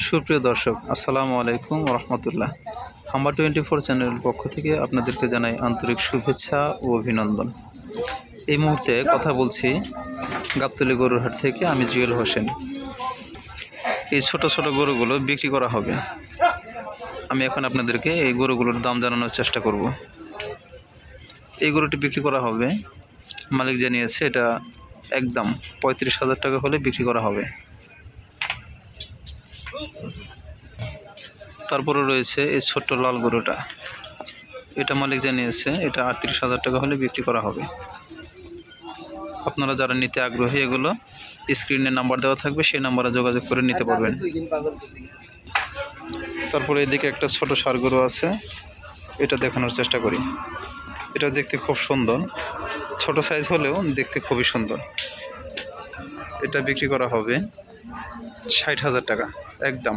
সুপ্রিয় দর্শক, আসসালামু আলাইকুম রহমতুল্লাহ। হাম্বা 24 চ্যানেলের পক্ষ থেকে আপনাদেরকে জানাই আন্তরিক শুভেচ্ছা ও অভিনন্দন। এই মুহূর্তে কথা বলছি গাবতলী গরুর হাট থেকে। আমি জুয়েল হোসেন। এই ছোট ছোট গরুগুলো বিক্রি করা হবে। আমি এখন আপনাদেরকে এই গরুগুলোর দাম জানানোর চেষ্টা করব। এই গরুটি বিক্রি করা হবে, মালিক জানিয়েছে এটা একদম 35,000 টাকা হলে বিক্রি করা হবে। তারপরে রয়েছে এই ছোট্ট লাল গরুটা, এটা মালিক জানিয়েছে এটা 38,000 টাকা হলে বিক্রি করা হবে। আপনারা যারা নিতে আগ্রহী, এগুলো স্ক্রিনে নাম্বার দেওয়া থাকবে, সেই নাম্বারে যোগাযোগ করে নিতে পারবেন। তারপরে এদিকে একটা ছোট ষাঁড় গরু আছে, এটা দেখানোর চেষ্টা করি। এটা দেখতে খুব সুন্দর, ছোট সাইজ হলেও দেখতে খুবই সুন্দর। এটা বিক্রি করা হবে 60,000 টাকা একদম।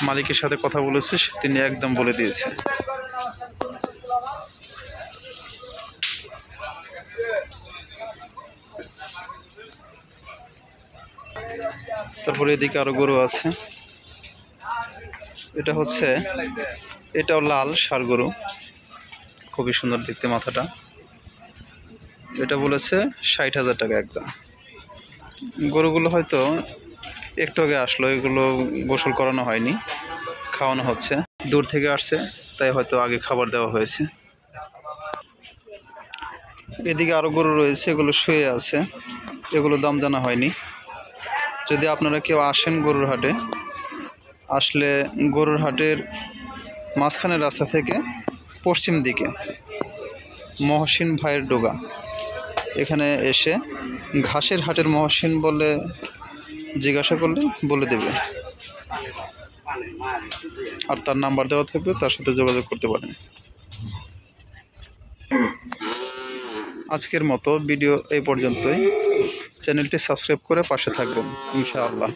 মালিকের সাথে কথা বলেছে, তিনি একদম বলে দিয়েছে। তারপরে এদিকে আরো গরু আছে, এটাও লাল ষাঁড় গরু, খুবই সুন্দর দেখতে মাথাটা। এটা বলেছে 60,000 টাকা একদম। গরুগুলো হয়তো একটু আগে আসলো, এগুলো গোসল করানো হয়নি, খাওয়ানো হচ্ছে। দূর থেকে আসছে, তাই হয়তো আগে খাবার দেওয়া হয়েছে। এদিকে আরো গরু রয়েছে, এগুলো শুয়ে আছে, এগুলো দাম জানা হয়নি। যদি আপনারা কেউ আসেন গরুর হাটে, আসলে গরুর হাটের মাঝখানের রাস্তা থেকে পশ্চিম দিকে মহসিন ভাইয়ের ডোগা, এখানে এসে ঘাসের হাটের মহসিন বলে জিজ্ঞাসা করলে বলে দেবে, আর তার নাম্বার দেওয়া থাকবে, তার সাথে যোগাযোগ করতে পারেন। আজকের মতো ভিডিও এই পর্যন্তই। চ্যানেলটি সাবস্ক্রাইব করে পাশে থাকবেন ইনশাআল্লাহ।